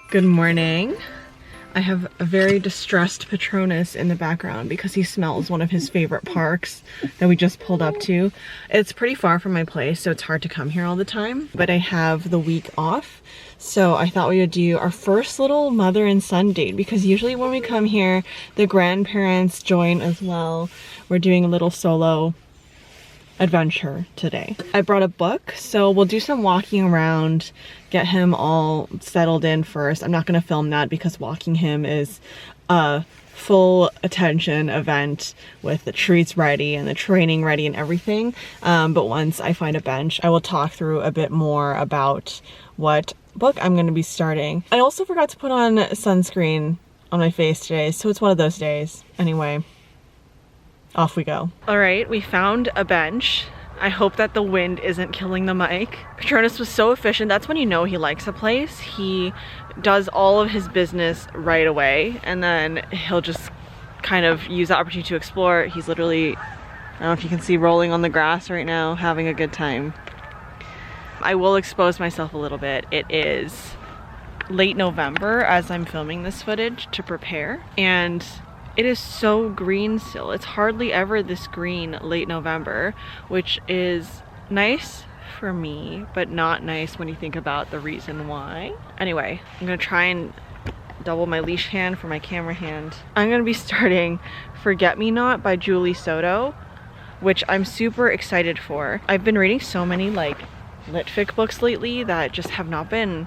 Good morning. I have a very distressed Patronus in the background because he smells one of his favorite parks that we just pulled up to. It's pretty far from my place, so it's hard to come here all the time, but I have the week off. So I thought we would do our first little mother and son date, because usually when we come here, the grandparents join as well. We're doing a little solo adventure today. I brought a book, so we'll do some walking around, get him all settled in first. I'm not going to film that because walking him is a full attention event with the treats ready and the training ready and everything. But once I find a bench, I will talk through a bit more about what book I'm going to be starting. I also forgot to put on sunscreen on my face today, so it's one of those days. Anyway, off we go. All right, we found a bench. I hope that the wind isn't killing the mic. Patronus was so efficient. That's when you know he likes a place. He does all of his business right away, and then he'll just kind of use the opportunity to explore. He's literally, I don't know if you can see, rolling on the grass right now, having a good time. I will expose myself a little bit. It is late November as I'm filming this footage to prepare, and it is so green still. It's hardly ever this green late November, which is nice for me, but not nice when you think about the reason why. Anyway, I'm gonna try and double my leash hand for my camera hand. I'm gonna be starting Forget Me Not by Julie Soto, which I'm super excited for. I've been reading so many like litfic books lately that just have not been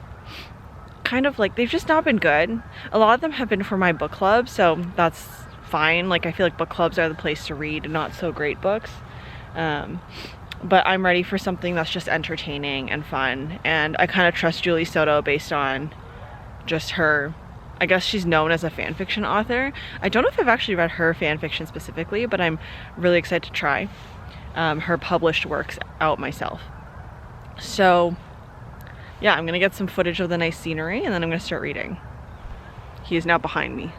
kind of like, they've just not been good. A lot of them have been for my book club, so that's fine. Like, I feel like book clubs are the place to read not so great books. But I'm ready for something that's just entertaining and fun, and I kind of trust Julie Soto based on just her, I guess she's known as a fan fiction author. I don't know if I've actually read her fan fiction specifically, but I'm really excited to try her published works out myself. So yeah, I'm gonna get some footage of the nice scenery and then I'm gonna start reading. He is now behind me.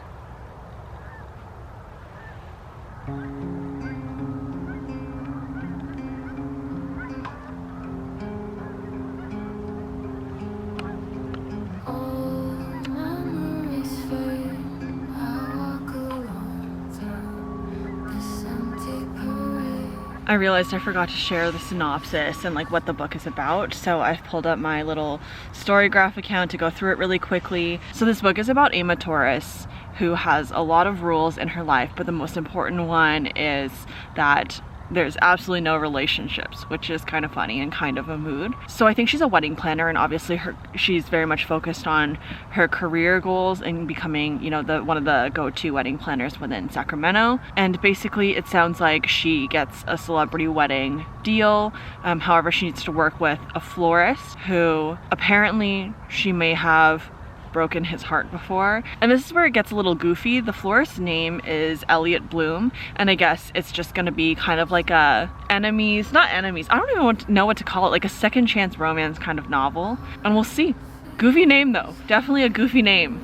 I realized I forgot to share the synopsis and like what the book is about, so I've pulled up my little Storygraph account to go through it really quickly. So this book is about Emma Torres, who has a lot of rules in her life, but the most important one is that there's absolutely no relationships, which is kind of funny and kind of a mood. So I think she's a wedding planner, and obviously she's very much focused on her career goals and becoming, you know, one of the go-to wedding planners within Sacramento. And basically it sounds like she gets a celebrity wedding deal. However, she needs to work with a florist who apparently she may have broken his heart before. And this is where it gets a little goofy. The florist's name is Elliot Bloom, and I guess it's just gonna be kind of like a enemies, not enemies, I don't even know what to call it, like a second chance romance kind of novel. And we'll see. Goofy name though, definitely a goofy name.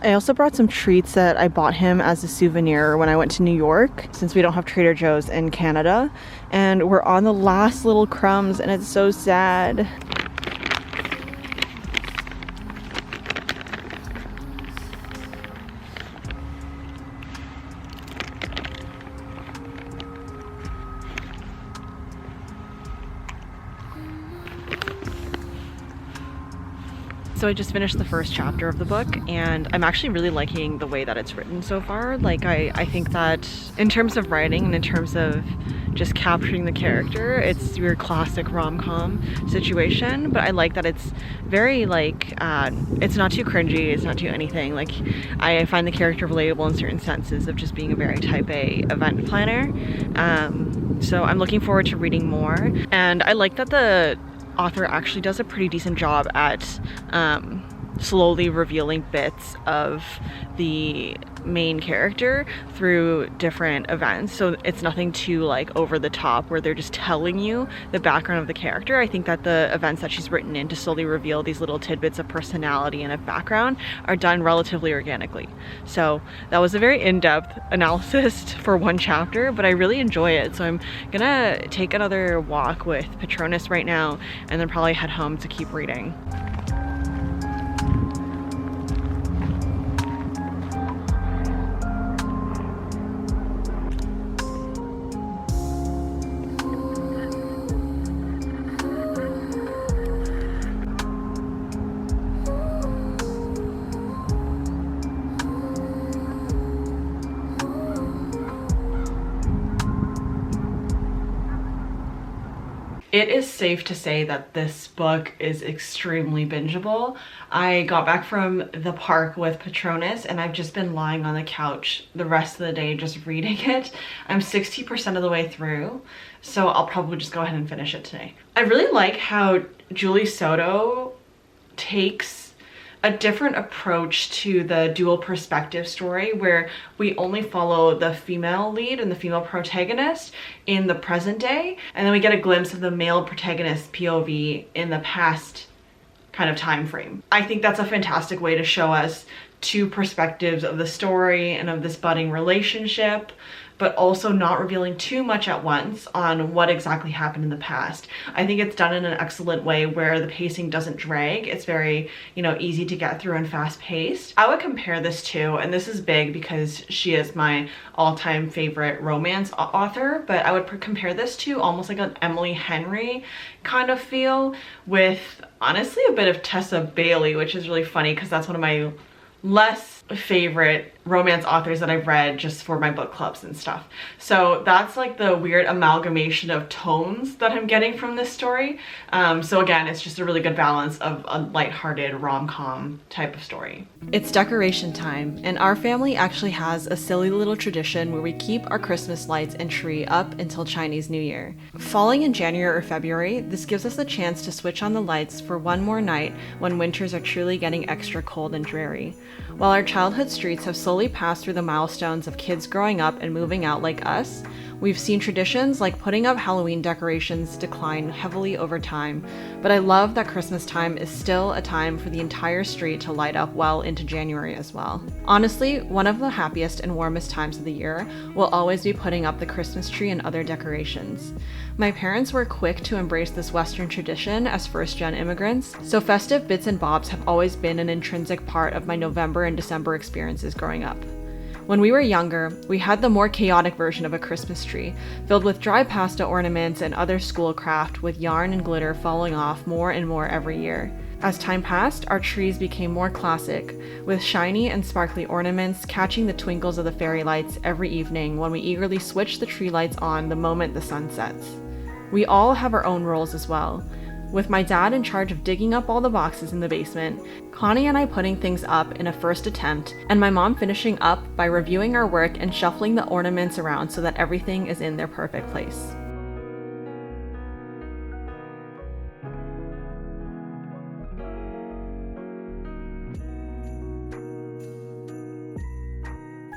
I also brought some treats that I bought him as a souvenir when I went to New York, since we don't have Trader Joe's in Canada. And we're on the last little crumbs and it's so sad. So I just finished the first chapter of the book, and I'm actually really liking the way that it's written so far. Like, I think that in terms of writing and in terms of just capturing the character, it's your classic rom-com situation, but I like that it's very like, it's not too cringy, it's not too anything. Like, I find the character relatable in certain senses of just being a very type A event planner. So I'm looking forward to reading more, and I like that the author actually does a pretty decent job at slowly revealing bits of the main character through different events. So it's nothing too like over the top where they're just telling you the background of the character. I think that the events that she's written in to slowly reveal these little tidbits of personality and of background are done relatively organically. So that was a very in-depth analysis for one chapter, but I really enjoy it. So I'm gonna take another walk with Patronus right now and then probably head home to keep reading. It is safe to say that this book is extremely bingeable. I got back from the park with Patronus and I've just been lying on the couch the rest of the day just reading it. I'm 60% of the way through, so I'll probably just go ahead and finish it today. I really like how Julie Soto takes a different approach to the dual perspective story where we only follow the female lead and the female protagonist in the present day, and then we get a glimpse of the male protagonist POV in the past kind of time frame. I think that's a fantastic way to show us two perspectives of the story and of this budding relationship, but also not revealing too much at once on what exactly happened in the past. I think it's done in an excellent way where the pacing doesn't drag. It's very, you know, easy to get through and fast paced. I would compare this to, and this is big because she is my all-time favorite romance author, but I would compare this to almost like an Emily Henry kind of feel with honestly a bit of Tessa Bailey, which is really funny because that's one of my less favorite romance authors that I've read just for my book clubs and stuff. So that's like the weird amalgamation of tones that I'm getting from this story. So again, it's just a really good balance of a lighthearted rom-com type of story. It's decoration time, and our family actually has a silly little tradition where we keep our Christmas lights and tree up until Chinese New Year. Falling in January or February, this gives us a chance to switch on the lights for one more night when winters are truly getting extra cold and dreary. While our childhood streets have slowly passed through the milestones of kids growing up and moving out like us, we've seen traditions like putting up Halloween decorations decline heavily over time, but I love that Christmas time is still a time for the entire street to light up well into January as well. Honestly, one of the happiest and warmest times of the year will always be putting up the Christmas tree and other decorations. My parents were quick to embrace this Western tradition as first-gen immigrants, so festive bits and bobs have always been an intrinsic part of my November and December experiences growing up. When we were younger, we had the more chaotic version of a Christmas tree, filled with dry pasta ornaments and other school craft with yarn and glitter falling off more and more every year. As time passed, our trees became more classic, with shiny and sparkly ornaments catching the twinkles of the fairy lights every evening when we eagerly switched the tree lights on the moment the sun sets. We all have our own roles as well, with my dad in charge of digging up all the boxes in the basement, Connie and I putting things up in a first attempt, and my mom finishing up by reviewing our work and shuffling the ornaments around so that everything is in their perfect place.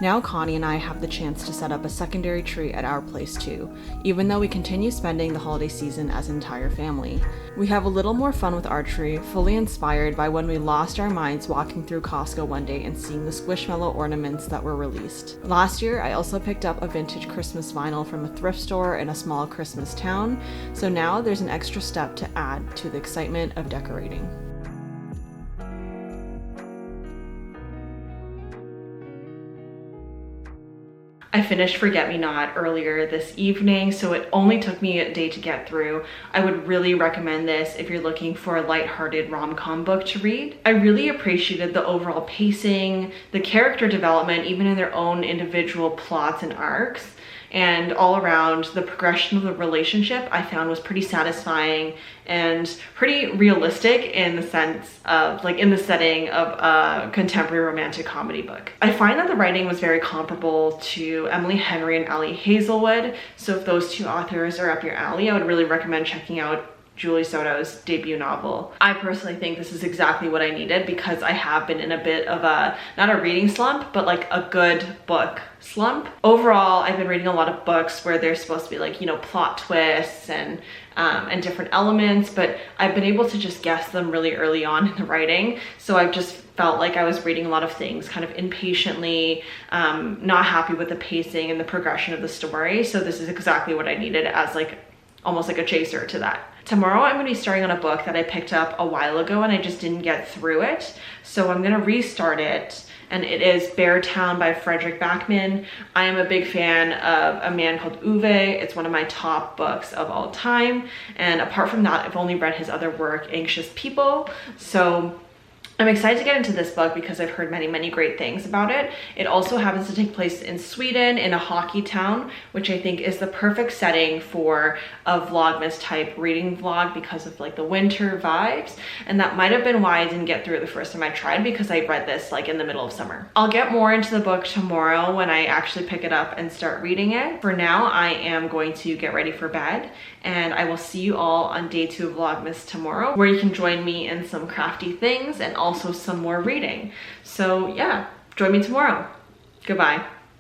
Now Connie and I have the chance to set up a secondary tree at our place too, even though we continue spending the holiday season as an entire family. We have a little more fun with our tree, fully inspired by when we lost our minds walking through Costco one day and seeing the Squishmallow ornaments that were released. Last year, I also picked up a vintage Christmas vinyl from a thrift store in a small Christmas town, so now there's an extra step to add to the excitement of decorating. I finished Forget Me Not earlier this evening, so it only took me a day to get through. I would really recommend this if you're looking for a lighthearted rom-com book to read. I really appreciated the overall pacing, the character development, even in their own individual plots and arcs. And all around, the progression of the relationship I found was pretty satisfying and pretty realistic in the sense of, like, in the setting of a contemporary romantic comedy book. I find that the writing was very comparable to Emily Henry and Ali Hazelwood, so if those two authors are up your alley, I would really recommend checking out Julie Soto's debut novel. I personally think this is exactly what I needed because I have been in a bit of a, not a reading slump, but like a good book slump. Overall, I've been reading a lot of books where there's supposed to be like, you know, plot twists and different elements, but I've been able to just guess them really early on in the writing. So I've just felt like I was reading a lot of things kind of impatiently, not happy with the pacing and the progression of the story. So this is exactly what I needed as like almost like a chaser to that. Tomorrow I'm going to be starting on a book that I picked up a while ago and I just didn't get through it. So I'm going to restart it, and it is Beartown by Frederick Backman. I am a big fan of a man called Uwe. It's one of my top books of all time. And apart from that, I've only read his other work, Anxious People. So I'm excited to get into this book because I've heard many, many great things about it. It also happens to take place in Sweden, in a hockey town, which I think is the perfect setting for a vlogmas type reading vlog because of like the winter vibes. And that might have been why I didn't get through it the first time I tried, because I read this like in the middle of summer. I'll get more into the book tomorrow when I actually pick it up and start reading it. For now, I am going to get ready for bed, and I will see you all on day 2 of Vlogmas tomorrow, where you can join me in some crafty things and also some more reading. So yeah, join me tomorrow. Goodbye.